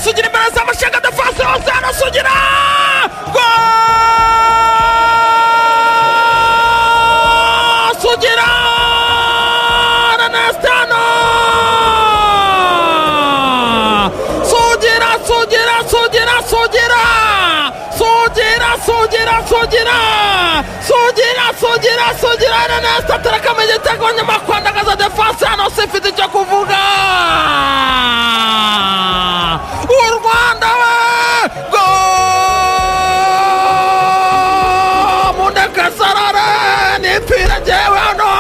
Sugira imbere z'amashyaka defense Hosana Sugira Sugira Ernestano Sugira Ernestano tarakamenya tagonye makwandagaza defense hano sifite cyo kuvuga u Rwanda go Mundakasarare nipira jewe hano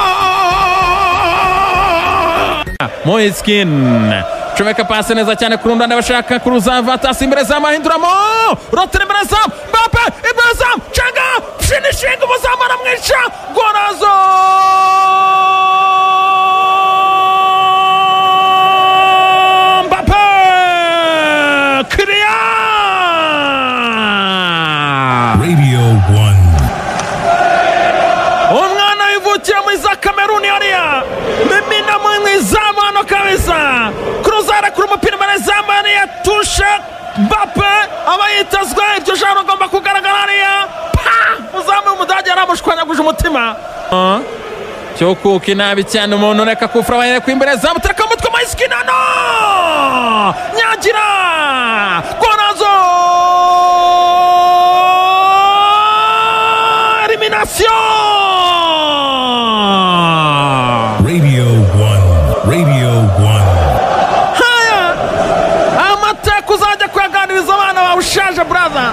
Moiskin Chomeka pasi neza cyane ku rundanda bashaka kuruza vatasi imbere za mahinduramo Rotere imbere za Mbappe imbere za Changa finishing umuzamara mwica Gorazo Mbappe Radio 1 umwana wivukira muri za Kameruni hariya mimina mwizamano kabisa Cruzara kuri umupira imbere za Mane yatusha Mbappe abayitazwe iryo jana agomba kugaragara hariya muzamu w'umudage yaramushwanyaguje umutima cyokuka inabi cyane umuntu reka kufura abayere ku imbere za mutereka mutwe Maiskinano nyagira Gonazo elimination Radio 1 haya amateka uzajya kuyaganiriza abana bawe ushaje brother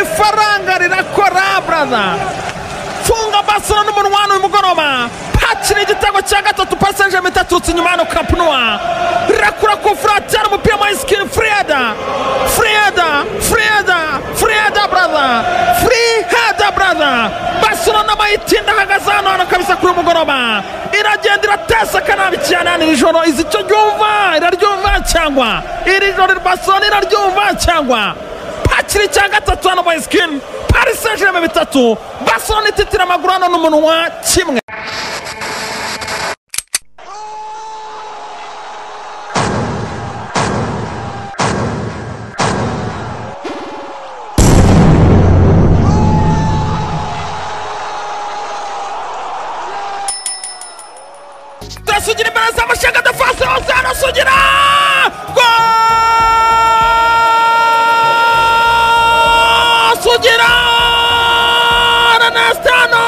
ifaranga rirakora brother funga Barcelona n'umunwano w'umugoroba pakira igitego cya gatatu passenger mitaturutse inyuma hano Camp Nou rakura ku fratera umupira Maiskin Frieda brother Frieda brother Barcelona mayitinda hagaze hano kabisa kuri umugoroba iragenda iratesa kanabi cyane iri joro izi cyo ryumva iraryumva cyangwa iri joro Barcelona iraryumva cyangwa pakira cya gatatu hano Maiskin Paris Saint-Germain bitatu Barcelona ititira amaguru hano n'umunwa kimwe Sugira imbere z'amashyaka defense Hosana Sugira Sugira Ernestano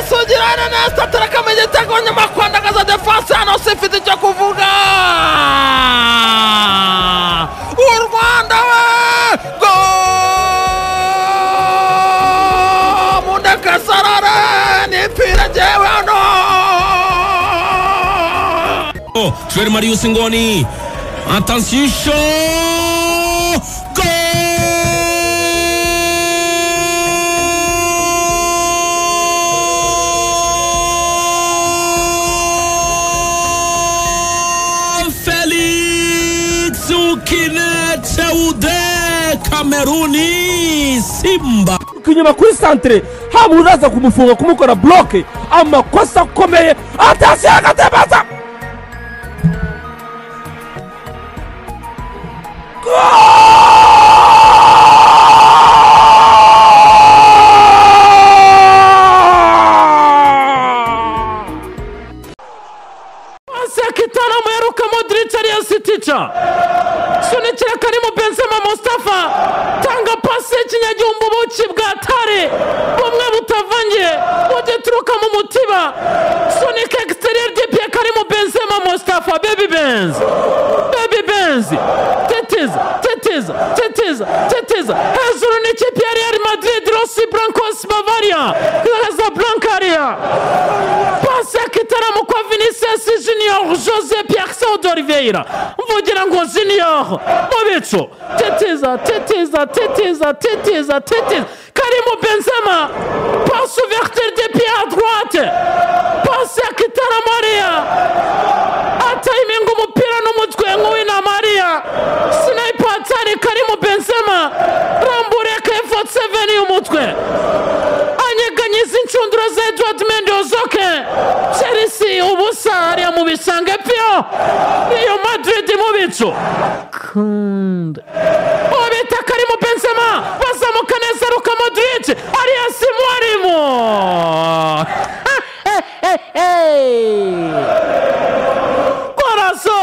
Sugira Ernestano tarakamenya tagonye makwandagaza defense hano sifite cyo kuvuga u Rwanda go Mundakasarare nipira jewe hano Joel Marius Ngoni attention Kameruni Simba kinyuma kuri centre hamu uraza kumufunga kumukora bloke amakosa akomeye atasi agatebaza Asekitana muheruka Modric ariyo Siticha sunikira Karim Benzema Mustafa tanga pasi y'ikinyagihumbi ubuki bwa tare bumwe butavangiye bugeturuka mu mutiba sunika exterior d'ipie Karim Benzema Mustafa Baby Benz teteza hejuru n'ikipe ya Real Madrid Rossi Blancos Bavaria Casablanca pasi yakitaramu kwa Vinicius Junior José Pierre Oliveira mvugira ngo Junior mubico teteza Karim Benzema passe ouverture de pied à droite passe yakitara Maria ataiminga umupira n'umutwe nk'uwina Maria sniper atari Karim Benzema rambure ke 47 Museveni umutwe anyeganyiza inshundura za Edward Mendy Ozoke. Chelsea ubusa hariya mu bisange pio Real Madrid mu bicu obita Karim Benzema bazamuka neza Luka Modric ariya Simwarimo Corazo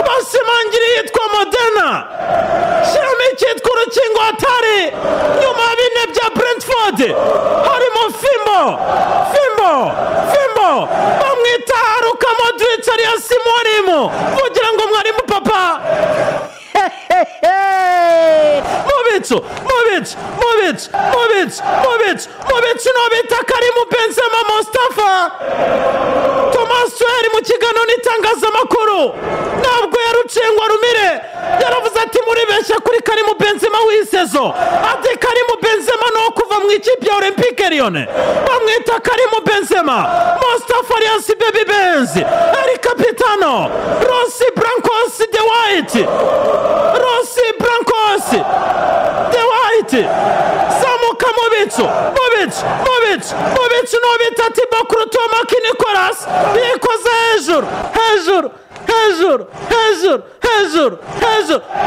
basimangira yitwa Modena shyiramo icyitwa urukingo hatari nyuma ya bine bya Brentford harimo Fimbo bamwita Luka Modric ariya Simwarimo kugira ngo mwarimu papa Movic nobita Karim Benzema Mustafa Thomas Tuchel mu kiganiro n'itangazamakuru ntabwo yaruciye ngo arumire yaravuze ati muri besha kuri Karim Benzema w'isezo ati Karim Benzema no kuva mu ikipe ya Olympique Lyon bamwita Karim Benzema Mustafa Alias Baby Benz El Capitano Rossi Blancos de White zamuka Movic nobita Thibaut Courtois Marquinhos Nicolas yikoze hejuru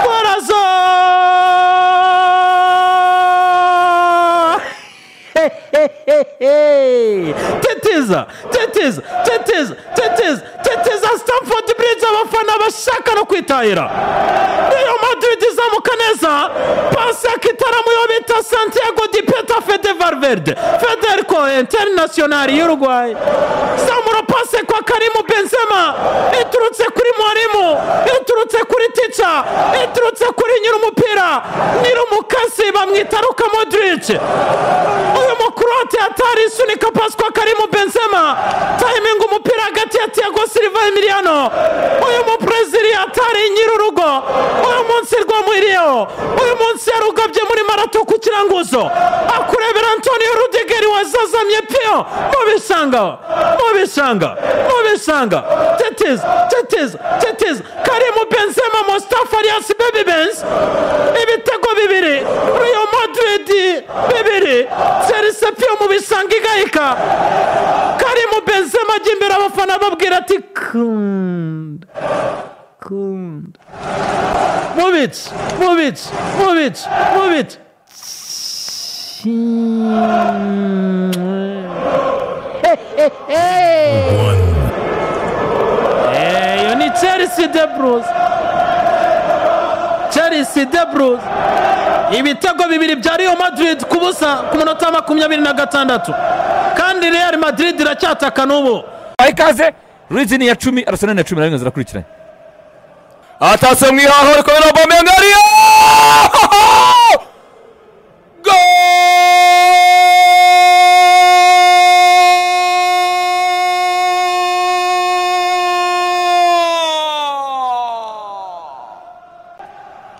Corazo Tetiza Stamford Bridge abafana bashaka no kwitahira Real Madrid izamuka neza pasi yakitaramu yo bita Santiago Di Pietro Fede Valverde Federico Internacional y'Uruguay zamura pasi kwa Karim Benzema iturutse kuri Mwarimu iturutse kuri Ticha iturutse kuri nyir'umupira nyir'umukasi bamwita Luka Modric uyu mukroate atari isunika pasi kwa Karim Benzema timing umupira hagati ya Thiago Silva Emiliano uyu mubrezili atari nyir'urugo uyu munsi rwamuhiriyeho uyu munsi yarugabye muri marato ku kiranguzo akurebera Antonio Rudiger wazazamye pio mubishanga Tetiz Karim Benzema Mustafa Alias Baby Benz ibitego bibiri Real Madrid bibiri Chelsea pio mubishanga igahika Karim Benzema ajya imbere abafana babwira ati Movic yo ni Chelsea de Bruce ibitego bibiri bya Real Madrid ku busa ku munota 26 kandi Real Madrid iracyataka n'ubu ikaze Rizini ya 10 Arsenal na 10 naringa zirakurikiranye atase mwihaho ariko Aubameyang ariyo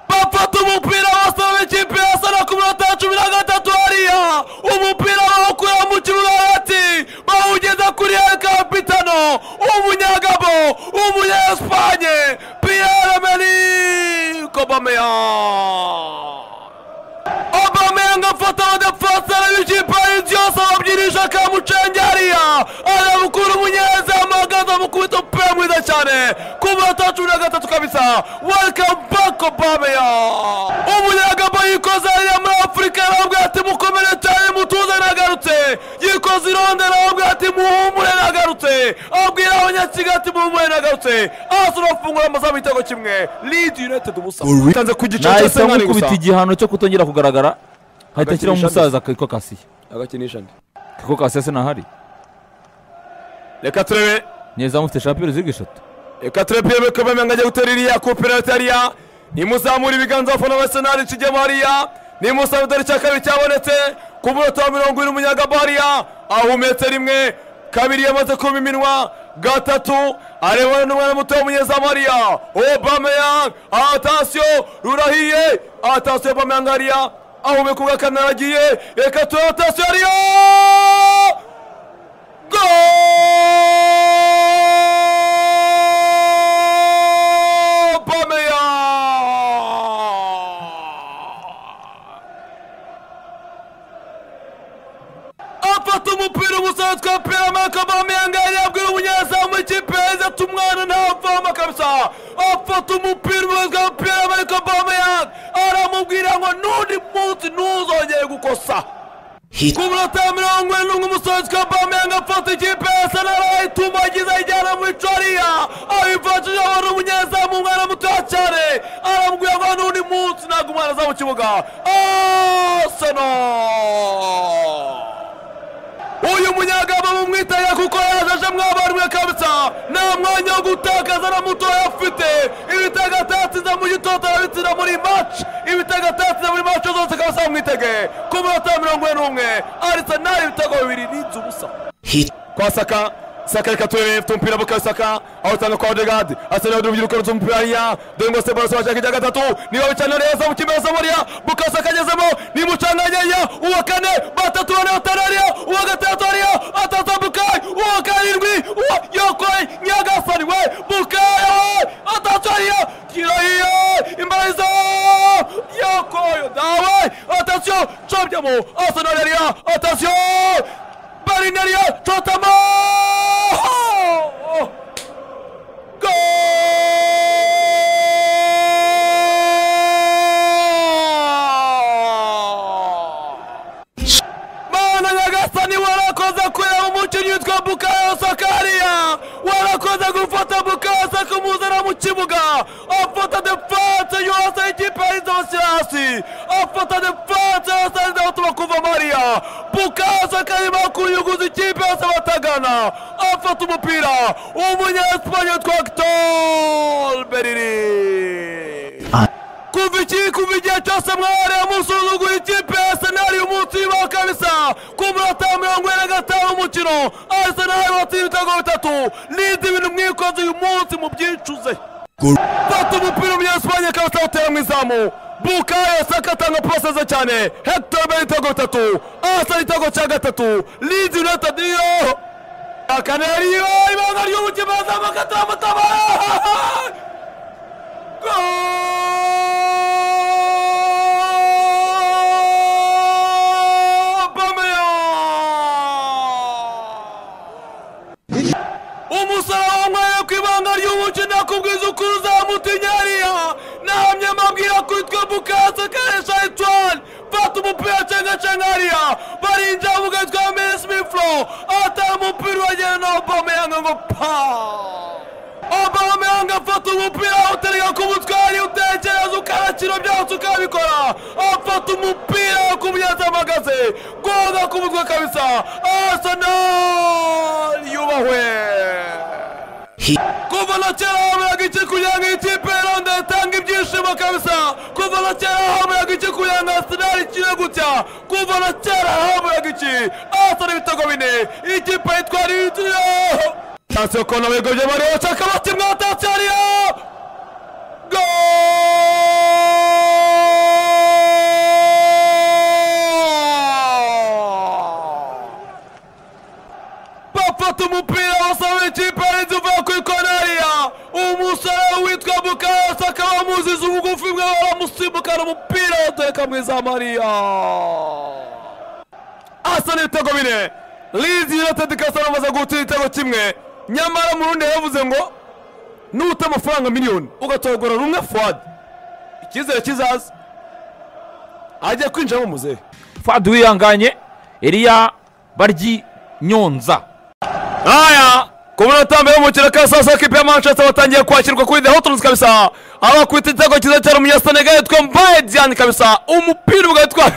bafata umupira wasaba ikipe ya Arsenal ku minota 13 hariya umupira bawukura mu kibuga hagati bawugeza kuri El Capitano umunyagabo umunya-Espagne Pierre-Emerick Aubameyang afata abadefenseri b'ikipe yose ababyirisha akamucenga hariya arabukura umunyezamu ahagaze amukubita umupira mwiza cyane ku minota 13 kabisa. Welcome back Aubameyang umunyagabo yikoze hariya muri Afurika arabwira ati mukomere cyane mutuze nagarutse yikoze ironde arabwira ati muhumure nagarutse abwira abanyakigali ati muhumure nagarutse Arsenal afungura amazamu igitego kimwe Leeds United ubusa tanze ku gice cya Senani gusa kubita igihano cyo kutongera kugaragara hatakira umusaza Kiko Kasiye agakinisha ndi Kiko Kasiye se nahari reka turebe neza mufite champions league 3 reka turebe Aubameyang ajya gutera iriya ku penalty hariya nimuzamura ibiganza afana Arsenal kijyemo hariya nimusabudari cya kabiri cyabonetse ku munota wa 20 umunyagabo hariya ahumetse rimwe kabiri yamaze kuba iminwa gatatu arebana n'umwana muto w'umunyezamu hariya Aubameyang attention rurahiye attention Aubameyang hariya ahumeka ugakana aragiye reka tu attention hariya umusore witwa Pierre Aubameyang yabwira umunyezamu w'ikipe ati umwana ntavoma kabisa afata umupira witwa Pierre Aubameyang aramubwira ngo n'undi munsi ntuzongere gukosa ku minota ya 70 umusore witwa Aubameyang afata ikipe Arsenal ayitumagiza ayijyana muri Choriya ayifashije abona umunyezamu umwana mutoya cyane aramubwira ngo n'undi munsi ntabwo umwana aza mu kibuga Arsenal. Uyu munyagamba mumwitaye kuko yaje mwabarwe kabisa nta mwanya wo gutakaza na muto afite ibitego atatsinze mu gitondo arabitsira muri match ibitego atatsinze muri match zose kabisa mumwitege ku minota 41 Arsenal ibitego 2 n'inzu busa kwa Saka rikaturere mfite umupira buka Saka awutanga kwa Odegaard Arsenal y'urubyiruko rw'umupira ya Dengo Sebas washaka ijya gatatu niba bicana neza mu kimeza Somalia buka Saka agezemo ni mucanganya uwa kane batatu bane batararia uwa gatatu aria atatambuka uwa karindwi uwa Yokoy Nyagasani we buka atataria kirahiye imbaraza Yokoy dawe attention champion Arsenal aria attention Barineria Chotamo Goal! Mana Nyagasani warakoze kureba umukinnyi witwa Bukayo Saka warakoze gufata Bukayo Saka umuzana mu kibuga afata defense yose ikipe y'Arsenal afata defense yose izatuma kuva Maria Bukayo Saka arimo kuyuguza ikipe yose batagana afata umupira umunya-Espanye witwa Hector Bellerin kuva igihe cyose mwari musuzugura ikipe ya Arsenal y'umunsi wa kabisa ku minota 45 umukino Arsenal watsinze ibitego 3 n'indi bintu mwikoze uyu munsi mu byincuze fata umupira umunya-Espanye kabisa utera mu izamu Bukayo Saka atanga pose cyane Hector Bellerin ibitego 3 Arsenal igitego cya gatatu Leeds United yo Akanariyo ibanga ry'umukinnyi azamuka amataba umusore wambaye ku ibanga ry'umukinnyi akubwiza ukuri uzamutinyariya namye mabwira kwitwa Bukayo Saka Etoile fata umupira cenga barinja avuga yitwa Messi Smith-Rowe atara umupira wagenda na Aubameyang ngo pa Aubameyang afata umupira utereka ku mutwari utekereza ukarakira byose ukabikora afata umupira ku munyezamu goga ku mutwe kabisa Arsenal yubahwe kuva na kera haburaga iki kugira ngo ikipe y'Ironda itange ibyishimo kabisa kuva na kera haburaga iki kugira ngo Arsenal ikine gutya kuva na kera haburaga iki Arsenal ibitego 4 ikipe yitwara ibitiro Tasio kona wego bya Mario chaka bati mwatatsariya bafata umupira wasaba ikipe izuva ku ikonaria umusore witwa Bukayo Saka bamuziza ubugufi bwe baramusimbukana umupira uteka mwiza Maria Arsenal ibitego 4 Leeds United kasana amaze gutsinda igitego kimwe nyamara mu rundi yavuze ngo nuta amafaranga miliyoni ugatogora rumwe Fuad ikizere kizaza ajya kwinjira mu muzehe Fuad wihanganye Elia baryi Nyonza aya kubona tambe y'umukino ka sasa kipe ya Manchester batangiye kwakirwa kuri The Hotels kabisa abakwita igitego kiza cyane umunyasenegal yitwa Mbaye Diane kabisa umupira ugatwa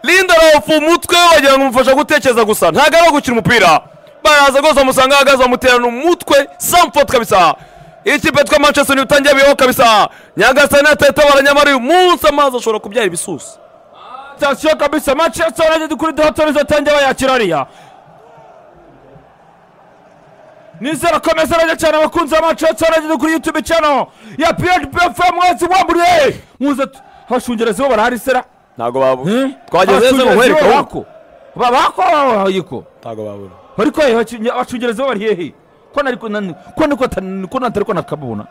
Lindelof umutwe wagira ngo umufasha gutekereza gusa ntago ari gukina umupira baraza goza umusanga ahagaze amuterana umutwe Samford kabisa ikipe twa Manchester utangiye biho kabisa Nyagasani atetabara nyamara uyu munsi amazi ashobora kubyara ibisusi Attention kabisa Manchester United kuri The Hotels atangiye bayakirariya Nizera komeza rage cyane abakunzi ba Manchester United kuri YouTube channel ya PFM mwese wamburiye muze hashungereze bo barahari sera ntago babu twageze mu hwereka bako babako yiko ntago babura ariko abacungereze bo bari hehe ko nariko ko natariko nakabona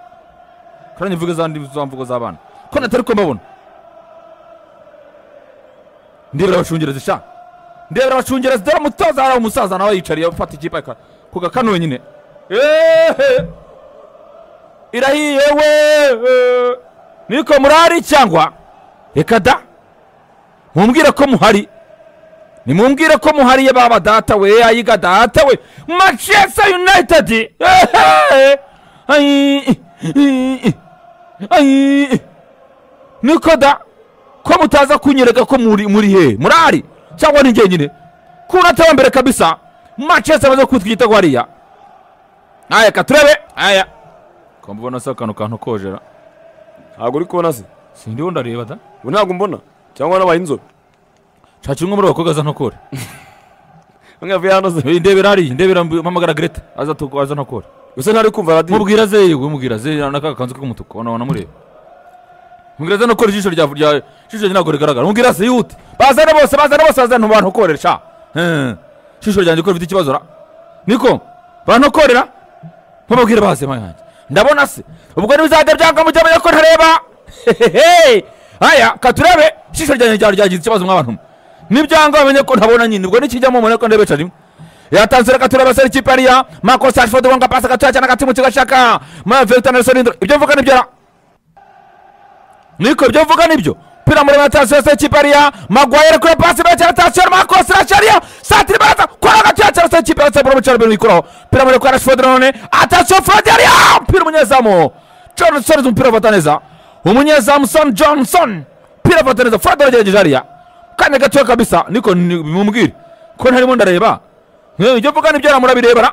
kandi mvuga zandi zamvugo zabana ko natariko mbabona ndira abacungereze sha ndebera abacungereza dore umutoza hari umusaza nawe yicariye afata ikipe ku gakano nyine irahiye we niko murari cyangwa reka da mumbwire ko muhari nimumbwire ko muhari ye baba data we ayiga data we Manchester United niko da ko mutaza kunyereka ko muri he murari cyangwa ni nge nyine kunataba mbere kabisa Manchester bazo kutwita gwariya aya katurebe aya ko mbona sakano kantu kojera ntabwo uri kubona se sindiho ndareba da ntabwo mbona cyangwa nabaye inzobe cacimwe muri bakogaza ntokore ngavuye hano se ndebera mpamagara Greta aza ntokore gusa ntari kumva radio mubwira ze yego mubwira ze naka kanzu k'umutuku ona mureba mubwira ze nokore ijisho rya ijisho ntago rigaragara mubwira se yute bazana bose bazana abantu koresha ijisho ryanje ko bifite ikibazo ra niko bantokorera mubwira base mayanje ndabona se ubwo nibizade byanga mujya ko ntareba aya katurebe ijisho ryanje ryagize ikibazo mw'abantu nibyanga bamenye ko ntabona nyine ubwo nikijyamo mubone ko ndebe cyane yatanzira katureba se ikipe ariya Marcus Rashford wanga pasa gatoya cyane gati mu kigashaka ma Victor Nelson ibyo mvuga nibyo niko ibyo mvuga nibyo pira muri yatanzira se ikipe ariya Maguire kuri pasi bacha yatanzira Marcus Rashford satiri baza kora gatoya cyane se ikipe ya Bro Charles Bikoro pira muri Rashford none attention Fred ariya pira munyezamu Johnson mpira bataneza umunyezamu Johnson pira bataneza Fred aragejeje ariya kanya gatoya kabisa niko bimubwire ko ntarimo ndareba ibyo mvuga nibyo murabirebara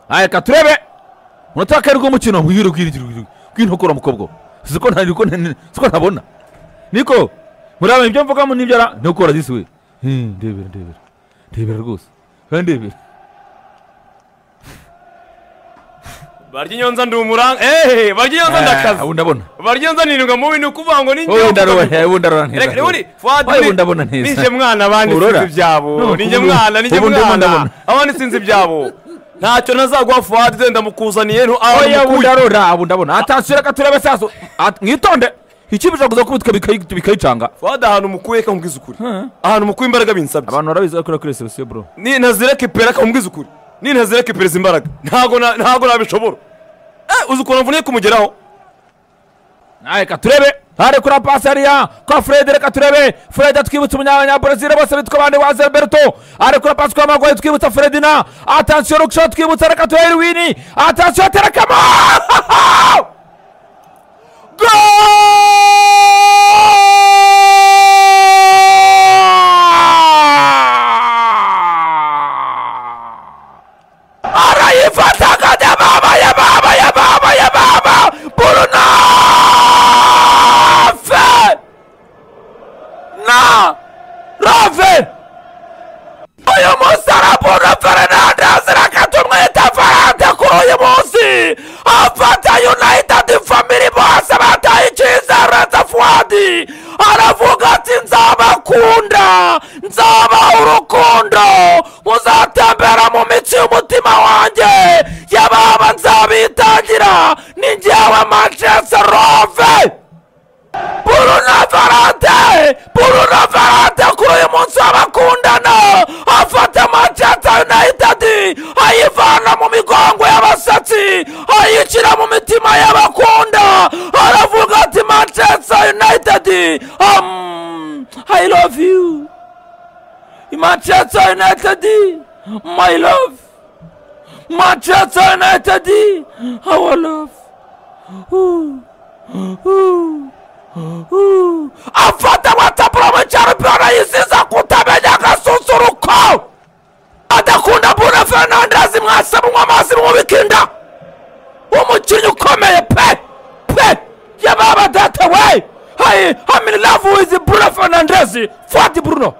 aya katurebe unataka rwo mukino kwintokora mukobwa siko ntabona niko muraba ibyo mvuga mu nibyo ntokora this way ndebera rwose ndebera Baryinyonza ndumuranga baryinyonza ndakaza ndabona baryinyonza niringa mu bintu kuvuga ngo ninjye ndarora reka uri Fuad ndabona neza ninjye mwana abandi sinzi ibyabo ninjye mwana abandi sinzi ibyabo ntacyo nazagwa Fuad zenda mukuzaniye nto aho ndabona atashira katurebe saso mwitonde ikibije kuza kubutwa bikayicanga Fuad ahantu mukuye ka mbwiza ukuri ahantu mukuye imbaraga binsabye abantu barabiza kuri reception bro ni nazireke pera ka mbwiza ukuri ni nazireke pereza imbaraga ntago nabishobora uzukona mvune kumugeraho naye katurebe hari kuri pasi ariya kwa Fred reka turebe Fred atwibutsa umunyabanya Brazil bose bitwa bande wa Alberto ari kuri pasi kwa Maguire twibutsa Fredina attention rukshot twibutsa reka turebe Wini attention terekamo aravuga ati nzabakunda nzabaha urukundo muzatembera mu mitsi y'umutima wanjye yababa nzabitangira ni njyewe Manchester Rove Bruno Ferrante kuri uyu munsi w'abakundana afata Manchester United ayivana mu migongo y'abasatsi ayicira mu mitima y'abakunda aravuga ati Manchester United I love you Manchester United my love Manchester United our love afata watapura championa yisiza kutamenya agasusuruko adakunda Bruno Fernandes mwasaba mwamazi mu bikinda umukinnyi ukomeye pe yababa data we I'm in love with Bruno Fernandes Fuad Bruno